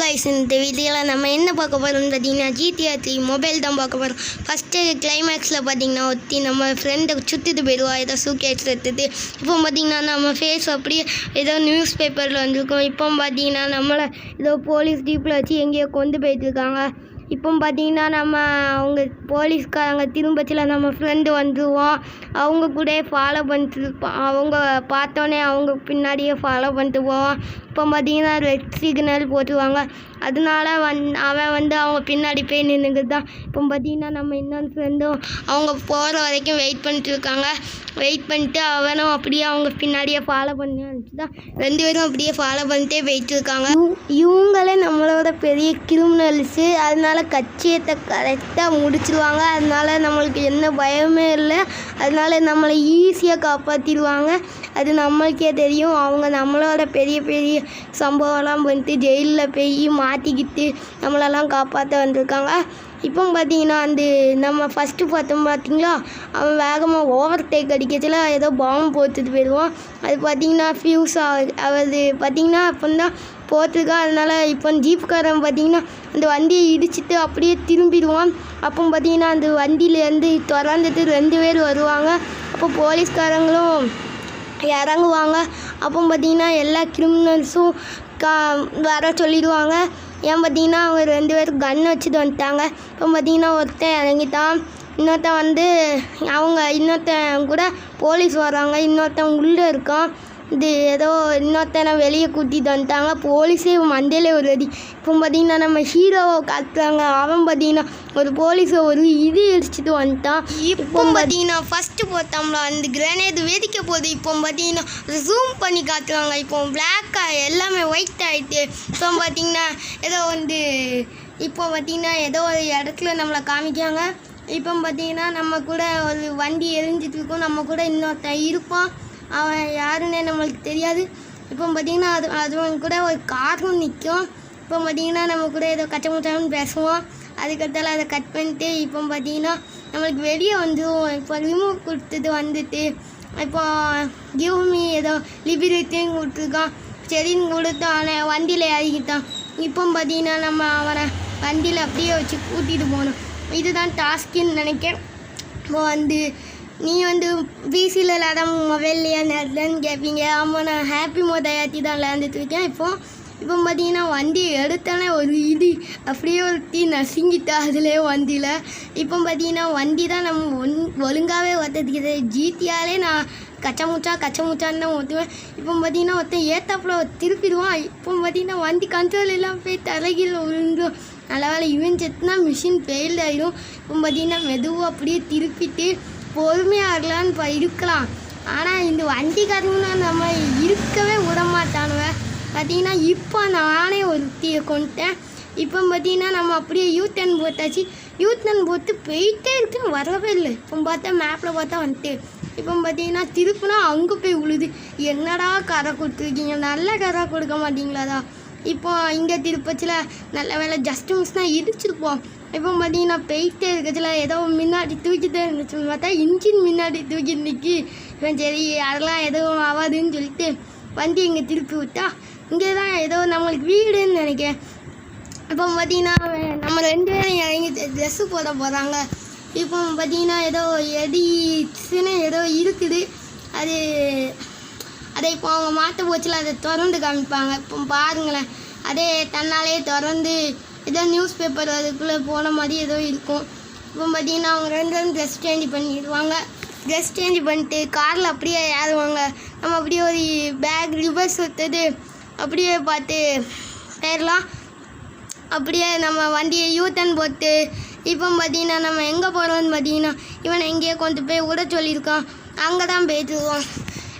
Guys, இந்த வீடியோவில் நம்ம என்ன பார்க்க போகிறோம்னு பார்த்தீங்கன்னா GTA 3 மொபைல் தான் பார்க்க போகிறோம். ஃபஸ்ட்டு கிளைமேக்ஸில் பார்த்தீங்கன்னா ஒத்தி நம்ம ஃப்ரெண்டை சுற்றிட்டு போயிடுவா ஏதோ சூட்கேஸ் எடுத்துட்டு. இப்போ பார்த்தீங்கன்னா நம்ம ஃபேஸ் அப்படியே ஏதோ நியூஸ் பேப்பரில் வந்திருக்கோம். இப்போ பார்த்தீங்கன்னா நம்மளை ஏதோ போலீஸ் ஜீப்பில் வச்சு எங்கேயோ கொண்டு போயிட்டுருக்காங்க. இப்போ பார்த்தீங்கன்னா நம்ம அவங்க போலீஸ்காரங்க திரும்பச்சில் நம்ம ஃப்ரெண்டு வந்துடுவோம். அவங்க கூட ஃபாலோ பண்ணிட்டு அவங்க பார்த்தோன்னே அவங்க பின்னாடியே ஃபாலோ பண்ணிட்டு போவோம். இப்போ பார்த்தீங்கன்னா ரெட் சிக்னல் போட்டுருவாங்க. அதனால அவன் அவங்க பின்னாடி போய் நின்றுக்கிட்டு தான். இப்போ பார்த்தீங்கன்னா நம்ம இன்னொரு ஃப்ரெண்டும் அவங்க போகிற வரைக்கும் வெயிட் பண்ணிட்டு இருக்காங்க. வெயிட் பண்ணிட்டு அவனும் அப்படியே அவங்க பின்னாடியே ஃபாலோ பண்ணி வந்துட்டு தான் 2 பேரும் அப்படியே ஃபாலோ பண்ணிட்டே போயிட்டு இருக்காங்க. இவங்களே நம்மளோட பெரிய கிரிமினல்ஸு. அதனால கட்சியத்தை கரெக்டாக முடிச்சிடுவாங்க. அதனால நம்மளுக்கு என்ன பயமே இல்லை. அதனால நம்மளை ஈஸியாக காப்பாற்றிடுவாங்க. அது நம்மளுக்கே தெரியும். அவங்க நம்மளோட பெரிய பெரிய சம்பவம்லாம் பண்ணிட்டு ஜெயிலில் போய் மாட்டிக்கிட்டு நம்மளெல்லாம் காப்பாற்ற வந்திருக்காங்க. இப்போ பார்த்தீங்கன்னா நம்ம ஃபஸ்ட்டு பார்த்தோம் பார்த்தீங்களா, அவன் வேகமாக ஓவர்டேக் அடிக்கிறதுல ஏதோ பாம்பு போட்டுட்டு போயிடுவான். அது பார்த்தீங்கன்னா ஃபியூஸ் ஆகுது பார்த்தீங்கன்னா அப்போ தான் போட்டிருக்கான். அதனால் இப்போ ஜீப்காரன் பார்த்தீங்கன்னா அந்த வண்டியை இடிச்சிட்டு அப்படியே திரும்பிடுவான். அப்போ பார்த்தீங்கன்னா அந்த வண்டியிலேருந்து திறந்துட்டு 2 பேர் வருவாங்க. அப்போ போலீஸ்காரங்களும் இறங்குவாங்க. அப்போ பார்த்தீங்கன்னா எல்லா கிரிமினல்ஸும் வர சொல்லிடுவாங்க. ஏன் பார்த்தீங்கன்னா அவங்க 2 பேரும் கன் வச்சுட்டு வந்துட்டாங்க. இப்போ பார்த்தீங்கன்னா ஒருத்தன் இறங்கிட்டான். இன்னொருத்தன் கூட போலீஸ் வராங்க. இன்னொருத்தன் உள்ளே இருக்கான். இது ஏதோ இன்னொருத்தனை வெளியே கூட்டிகிட்டு வந்துட்டாங்க. போலீஸே மண்டையிலே ஒரு அடி. இப்போ பார்த்தீங்கன்னா நம்ம ஹீரோவை காட்டுறாங்க. அவன் பார்த்தீங்கன்னா ஒரு போலீஸை இடிச்சிட்டு வந்துட்டான். இப்போ பார்த்தீங்கன்னா ஃபஸ்ட்டு போட்டோம்ல அந்த கிரனேட் வெடிக்க போகுது. இப்போ பார்த்தீங்கன்னா ஜூம் பண்ணி காட்டுறாங்க. இப்போ பிளாக்காக எல்லாமே ஒயிட் ஆகிட்டு. இப்போ பார்த்தீங்கன்னா ஏதோ ஒரு இடத்துல நம்மளை காமிக்காங்க. இப்போ பார்த்தீங்கன்னா நம்ம கூட ஒரு வண்டி எரிஞ்சிட்டு இருக்கோம். நம்ம கூட இன்னொருத்தன் இருப்பான். அவன் யாருன்னே நம்மளுக்கு தெரியாது. இப்போ பார்த்தீங்கன்னா அதுவன் கூட ஒரு காரும் நிற்கும். இப்போ பார்த்தீங்கன்னா நம்ம கூட ஏதோ கச்சமுச்சான்னு பேசுவோம். அதுக்கடுத்தால அதை கட் பண்ணிட்டு இப்போ பார்த்தீங்கன்னா நம்மளுக்கு வெளியே வந்துடும். இப்போ ரிமூவ் கொடுத்துட்டு வந்துட்டு இப்போ கிவ் மீ ஏதோ லிபரேட்டின்னு கொடுத்துருக்கான். சரின்னு கொடுத்து அவனை வண்டியில் இறங்கிட்டான். இப்போ பார்த்தீங்கன்னா நம்ம அவனை வண்டியில் அப்படியே வச்சு கூட்டிகிட்டு போகணும். இதுதான் டாஸ்க்குன்னு நினைக்கிறேன். இப்போ நீ பிசியில் இல்லாத மொபைல்லையா நேரத்துலன்னு கேட்பீங்க. ஆமாம், நான் ஹாப்பி மோதையாத்தி தான் விளையாண்டுட்டுருக்கேன். இப்போ பார்த்தீங்கன்னா வண்டி எடுத்தாலே ஒரு அப்படியே ஒரு நசுங்கிட்டா அதிலே வண்டியில். இப்போ பார்த்தீங்கன்னா வண்டி தான் நம்ம ஒழுங்காகவே ஓட்டுறது. ஜிடிஆலே நான் கச்சமுச்சான்னு தான் ஓட்டுவேன். இப்போ பார்த்தீங்கன்னா ஒருத்தன் ஏத்தாப்பில் திருப்பிடுவான். இப்போ பார்த்தீங்கன்னா வண்டி கண்ட்ரோல் எல்லாம் போய் தலைகீழ் விழுந்துடும். நல்ல வேலை இவன் செத்துனா மிஷின் ஃபெயில் ஆகிடும். இப்போ பார்த்தீங்கன்னா மெதுவாக அப்படியே திருப்பிட்டு பொறுமையாக இருக்கலாம். ஆனால் இந்த வண்டிக்காரங்கன்னா நம்ம இருக்கவே விட மாட்டானுவேன். பார்த்தீங்கன்னா இப்போ நானே ஒரு தீயை கொண்டுட்டேன். இப்போ பார்த்தீங்கன்னா நம்ம அப்படியே யூ-டர்ன் போட்டாச்சு. யூ-டர்ன் போட்டு போயிட்டே இருக்குன்னு வரவே இல்லை. இப்போ பார்த்தா மேப்பில் பார்த்தா வந்துட்டு இப்போ பார்த்தீங்கன்னா திருப்பினா அங்கே போய் விழுது. என்னடா கரை கொடுத்துருக்கீங்க, நல்ல கரை கொடுக்க மாட்டீங்களாடா. இப்போ இங்கே திருப்பச்சில் நல்ல வேலை ஜஸ்ட்டு மிஸ்னால் இடிச்சிருப்போம். இப்போ பார்த்தீங்கன்னா போயிட்டே இருக்கிறதுல ஏதோ முன்னாடி தூக்கிட்டே இருந்துச்சுன்னு பார்த்தா இன்ஜின் முன்னாடி தூக்கிட்டு நிற்கி. இவன் சரி அதெல்லாம் எதுவும் ஆகாதுன்னு சொல்லிட்டு வண்டி இங்கே திருப்பி விட்டா. இங்கே தான் ஏதோ நம்மளுக்கு வீடுன்னு நினைக்கிறேன். இப்போ பார்த்தீங்கன்னா நம்ம 2 பேரும் இறங்கி ட்ரெஸ்ஸு போட போகிறாங்க. இப்போ பார்த்தீங்கன்னா ஏதோ எடிச்சுன்னு ஏதோ இருக்குது. அதை இப்போ அவங்க மாற்ற போச்சுல அதை திறந்து காமிப்பாங்க. இப்போ பாருங்களேன், அதே தன்னாலே திறந்து ஏதோ நியூஸ் பேப்பர் அதுக்குள்ளே போன மாதிரி ஏதோ இருக்கும். இப்போ பார்த்தீங்கன்னா அவங்க 2 பேரும் ட்ரெஸ் சேஞ்ச் பண்ணிடுவாங்க. ட்ரெஸ் சேஞ்ச் பண்ணிட்டு காரில் அப்படியே ஏறுவாங்க. நம்ம அப்படியே ஒரு பேக் ரிவர்ஸ் எடுத்தது அப்படியே பார்த்து ஏறலாம். அப்படியே நம்ம வண்டியை யூ-டர்ன் போட்டு இப்போ பார்த்தீங்கன்னா நம்ம எங்கே போகிறோம்னு பார்த்தீங்கன்னா இவனை எங்கேயோ கொண்டு போய் விட சொல்லியிருக்கான். அங்கே தான் போயிட்டுருவான்.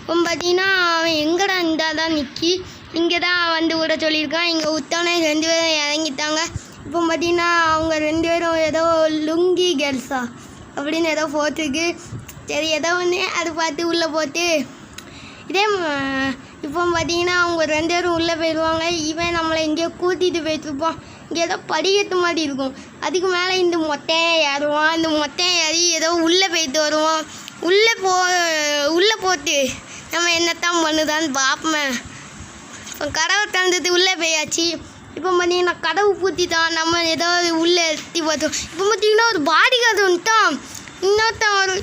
இப்போ பார்த்தீங்கன்னா அவன் எங்கடா தான் நிற்கி இங்கே தான் விட சொல்லியிருக்கான். இங்கே விட்டோன்னே 2 பேரும் இறங்கிட்டாங்க. இப்போ பார்த்தீங்கன்னா அவங்க 2 பேரும் ஏதோ லுங்கி கேர்ள்ஸா அப்படின்னு ஏதோ போட்டிருக்கு. சரி ஏதோ ஒன்று அது பார்த்து உள்ளே போட்டு இப்போ பார்த்தீங்கன்னா அவங்க 2 பேரும் உள்ளே போயிடுவாங்க. இவன் நம்மளை எங்கேயோ கூட்டிகிட்டு போயிட்டுருப்பான். இங்கே ஏதோ படிக்கட்டு மாதிரி இருக்கும். அதுக்கு மேலே இந்த மொட்டையை ஏறுவான். இந்த மொட்டையை ஏறி ஏதோ உள்ளே போயிட்டு வருவான். உள்ளே போட்டு நம்ம என்னத்தான் பண்ணுதான்னு பார்ப்போம். இப்போ கதவை திறந்துட்டு உள்ளே போயாச்சு. இப்போ பார்த்தீங்கன்னா கதவு பூத்தி தான் நம்ம ஏதாவது உள்ளே எத்தி பார்த்தோம். இப்போ பார்த்தீங்கன்னா ஒரு பாடி கார்டு வந்துட்டான். இன்னொருத்தன் ஒரு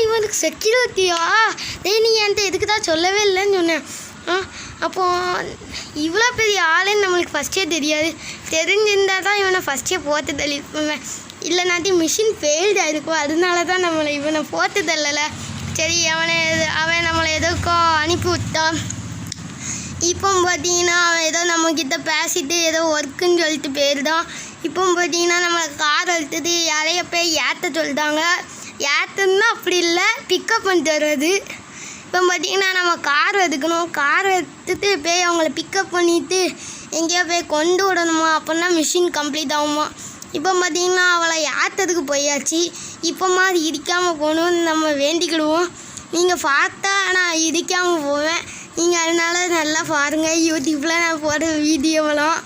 இவனுக்கு செக்யூரிட்டியா நீ என்கிட்ட எதுக்கு தான் சொல்லவே இல்லைன்னு சொன்னேன். அப்போது இவ்வளோ பெரிய ஆளுன்னு நம்மளுக்கு ஃபஸ்ட்டே தெரியாது. தெரிஞ்சிருந்தால் தான் இவனை ஃபஸ்ட்டே போட்டு தள்ளிருப்போமே. இல்லைனாட்டி மிஷின் ஃபெயில்டு ஆகிருக்கும். அதனால தான் இவனை போட்டு தள்ளலை. சரி அவன் நம்மளை எதுக்கும் அனுப்பி விட்டான். இப்போ பார்த்தீங்கன்னா அவன் ஏதோ நம்மக்கிட்ட பேசிட்டு ஏதோ ஒர்க்குன்னு சொல்லிட்டு போயிருந்தான். இப்போ பார்த்தீங்கன்னா நம்மளை கார் எடுத்துட்டு யாரைய போய் ஏற்ற சொல்லிட்டாங்க. ஏற்றுன்னா அப்படி இல்லை, பிக்கப் பண்ணிட்டு வர்றது. இப்போ பார்த்தீங்கன்னா நம்ம கார் எடுக்கணும். கார் எடுத்துட்டு போய் அவங்கள பிக்கப் பண்ணிவிட்டு எங்கேயோ போய் கொண்டு விடணுமா, அப்படின்னா மிஷின் கம்ப்ளீட் ஆகுமா. இப்போ பார்த்தீங்கன்னா அவளை ஏற்றதுக்கு போயாச்சு. இப்போமா அது இடிக்காமல் போகணும்னு நம்ம வேண்டிக்கிடுவோம். நீங்கள் பார்த்தா நான் இடிக்காமல் போவேன். நீங்கள் அதனால நல்லா பாருங்கள், யூடியூப்பில் நான் போடுற வீடியோவெல்லாம்.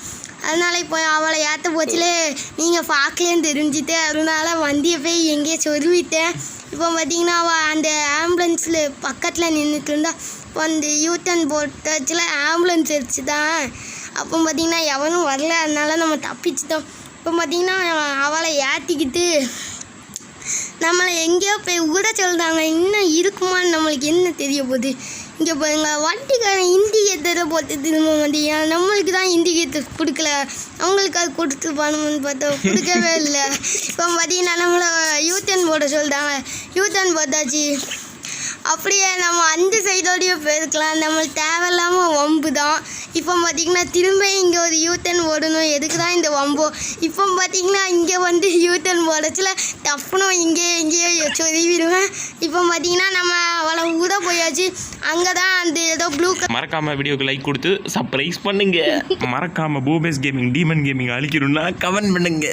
அதனால் இப்போ அவளை ஏற்ற போச்சுல நீங்கள் பார்க்கலேன்னு தெரிஞ்சுட்டு அதனால வண்டியை போய் எங்கேயோ சொருவிட்டேன். இப்போ பார்த்தீங்கன்னா அவள் அந்த ஆம்புலன்ஸில் பக்கத்தில் நின்றுட்டு இருந்தா. இப்போ அந்த யூட்டன் போட்டாச்சில் ஆம்புலன்ஸ் அடிச்சு தான். அப்போ பார்த்தீங்கன்னா எவனும் வரல, அதனால நம்ம தப்பிச்சிட்டோம். இப்போ பார்த்தீங்கன்னா அவளை ஏற்றிக்கிட்டு நம்மளை எங்கேயோ போய் விட சொல்கிறாங்க. இன்னும் இருக்குமான்னு நம்மளுக்கு என்ன தெரிய போகுது. இங்கே பாருங்க, வண்டிக்காரன் இண்டிகேட்டரை போட்டு திரும்ப மாட்டேங்க. நம்மளுக்கு தான் இண்டிகேட்டர் கொடுக்கல, அவங்களுக்கு அது கொடுத்துருப்பானுன்னு பார்த்தா கொடுக்கவே இல்லை. இப்போ பார்த்தீங்கன்னா நம்மளை யூட்டன் போட சொல்லிட்டாங்க. யூட்டன் போட்டாச்சு. அப்படியே நம்ம அந்த சைடோடையே போயிருக்கலாம். நம்மளுக்கு தேவையில்லாமல் வம்பு தான். இப்போ பார்த்திங்கன்னா திரும்ப இங்கே ஒரு யூட்டன் போடணும். எதுக்கு தான் இந்த வம்போ. இப்போ பார்த்திங்கன்னா இங்கே வந்து யூட்டன் போடச்சில் டப்புனும் எங்கேயோ சொருவிடுவேன். இப்போ பார்த்திங்கன்னா நம்ம அவளை ஊட போயாச்சு. அங்கே தான் அந்த ஏதோ ப்ளூ மறக்காமல் வீடியோக்கு லைக் கொடுத்து சர்ப்ரைஸ் பண்ணுங்க. மறக்காமல் Bhupesh gaming demon gaming அழிக்கணும்னா comment பண்ணுங்க.